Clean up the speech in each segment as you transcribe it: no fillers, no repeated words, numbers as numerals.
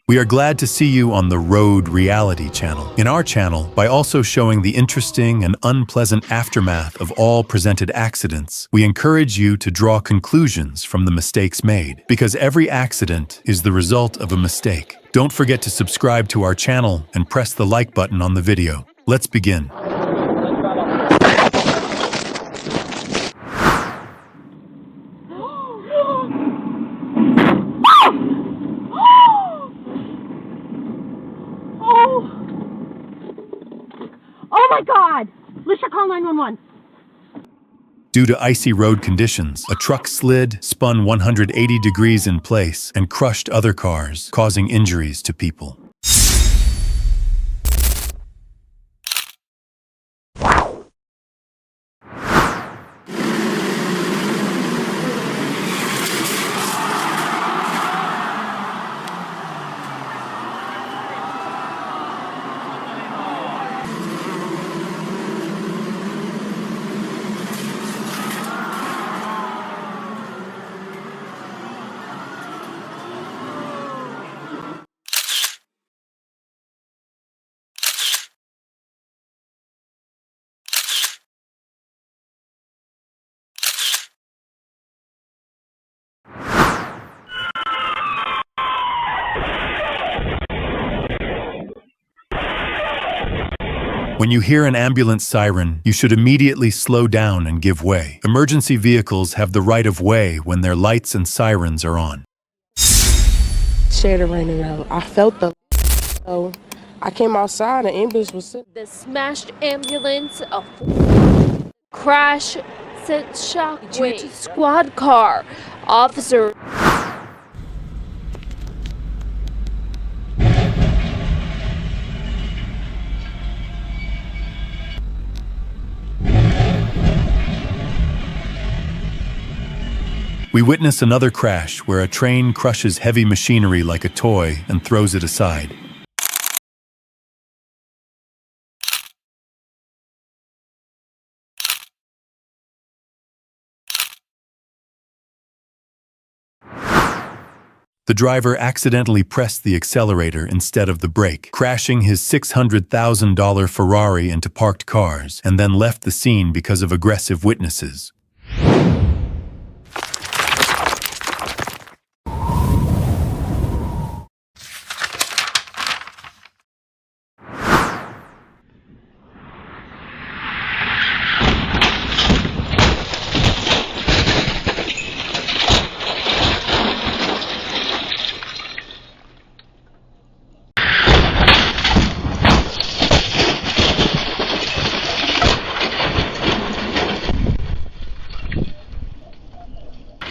We are glad to see you on the Road Reality channel. In our channel, by also showing the interesting and unpleasant aftermath of all presented accidents, we encourage you to draw conclusions from the mistakes made, because every accident is the result of a mistake. Don't forget to subscribe to our channel and press the like button on the video. Let's begin. Oh my God! Lisha, call 911. Due to icy road conditions, a truck slid, spun 180 degrees in place, and crushed other cars, causing injuries to people. When you hear an ambulance siren, you should immediately slow down and give way. Emergency vehicles have the right of way when their lights and sirens are on. Shared ran around. I felt the so I came outside, the ambulance was sitting. The smashed ambulance, a crash sent shockwave to the squad car. Officer We witness another crash where a train crushes heavy machinery like a toy and throws it aside. The driver accidentally pressed the accelerator instead of the brake, crashing his $600,000 Ferrari into parked cars, and then left the scene because of aggressive witnesses.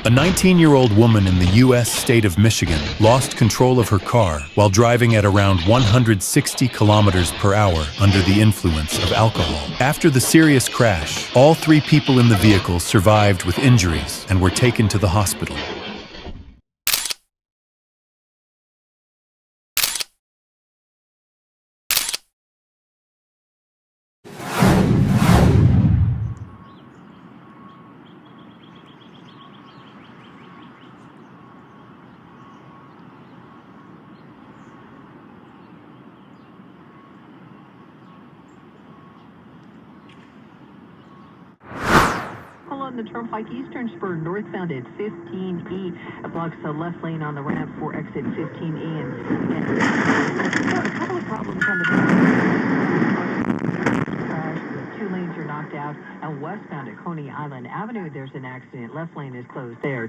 A 19-year-old woman in the U.S. state of Michigan lost control of her car while driving at around 160 kilometers per hour under the influence of alcohol. After the serious crash, all 3 people in the vehicle survived with injuries and were taken to the hospital. On the Turnpike Eastern Spur northbound at 15E. It blocks the left lane on the ramp for exit 15E. And a couple of problems on the crash. 2 lanes are knocked out. And westbound at Coney Island Avenue, there's an accident. Left lane is closed there.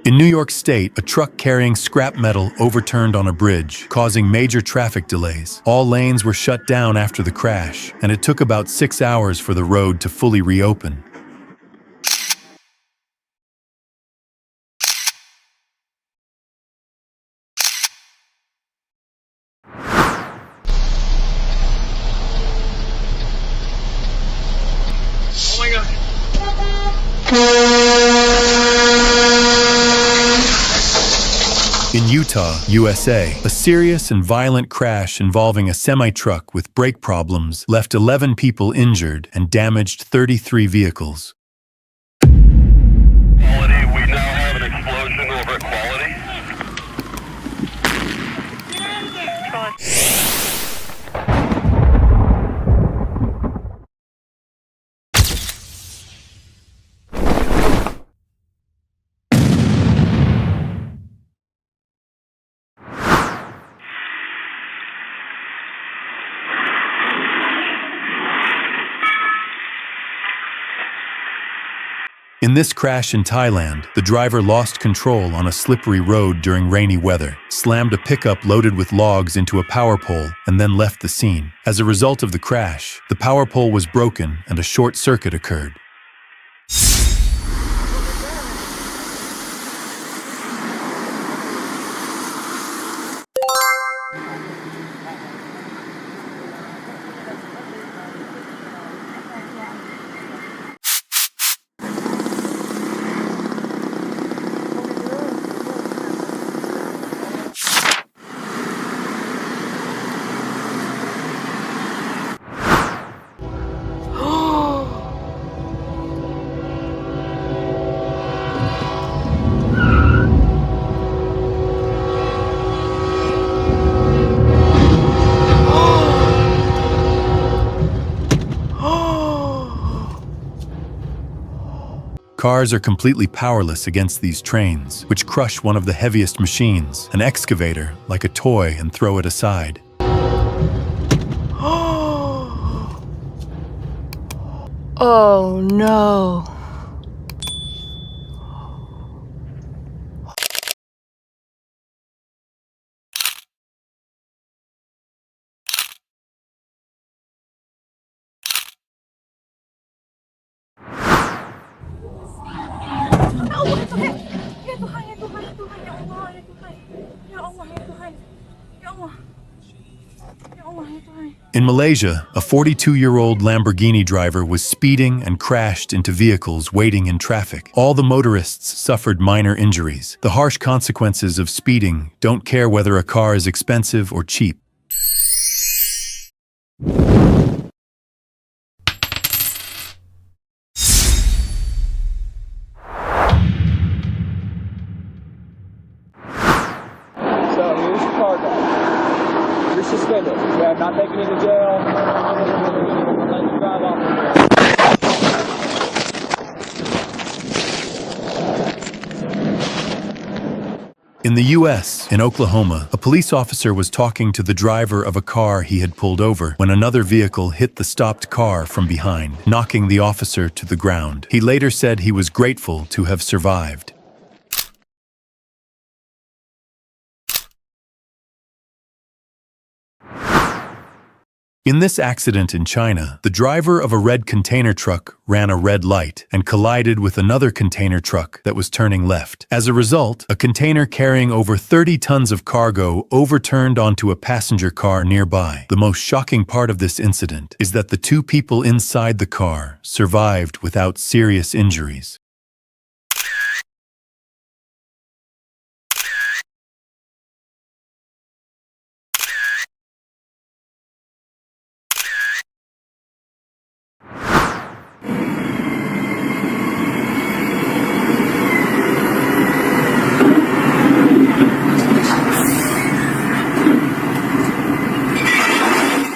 In New York State, a truck carrying scrap metal overturned on a bridge, causing major traffic delays. All lanes were shut down after the crash, and it took about 6 hours for the road to fully reopen. Oh my God. In Utah, USA, a serious and violent crash involving a semi-truck with brake problems left 11 people injured and damaged 33 vehicles. Quality, we now have an explosion over at Quality. In this crash in Thailand, the driver lost control on a slippery road during rainy weather, slammed a pickup loaded with logs into a power pole, and then left the scene. As a result of the crash, the power pole was broken and a short circuit occurred. Cars are completely powerless against these trains, which crush one of the heaviest machines, an excavator, like a toy, and throw it aside. Oh no. In Malaysia, a 42-year-old Lamborghini driver was speeding and crashed into vehicles waiting in traffic. All the motorists suffered minor injuries. The harsh consequences of speeding don't care whether a car is expensive or cheap. So here's your cargo. You're suspended. Yeah, I'm not taking you to jail. I'm letting you drive off. In the U.S., in Oklahoma, a police officer was talking to the driver of a car he had pulled over when another vehicle hit the stopped car from behind, knocking the officer to the ground. He later said he was grateful to have survived. In this accident in China, the driver of a red container truck ran a red light and collided with another container truck that was turning left. As a result, a container carrying over 30 tons of cargo overturned onto a passenger car nearby. The most shocking part of this incident is that the two people inside the car survived without serious injuries.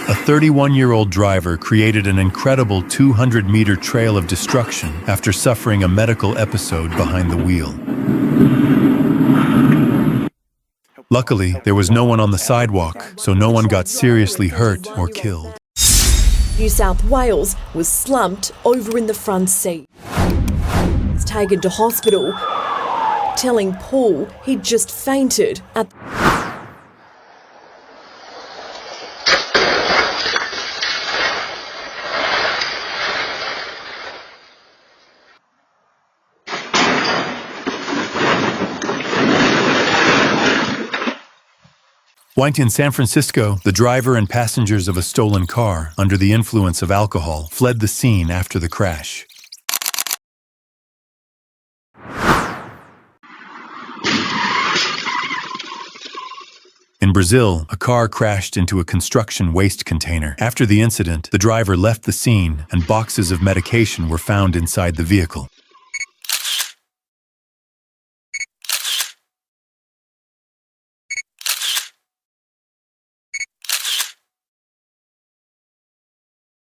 A 31-year-old driver created an incredible 200-meter trail of destruction after suffering a medical episode behind the wheel. Luckily, there was no one on the sidewalk, so no one got seriously hurt or killed. New South Wales was slumped over in the front seat. He's taken to hospital, telling Paul he'd just fainted at In San Francisco, the driver and passengers of a stolen car, under the influence of alcohol, fled the scene after the crash. In Brazil, a car crashed into a construction waste container. After the incident, the driver left the scene and boxes of medication were found inside the vehicle.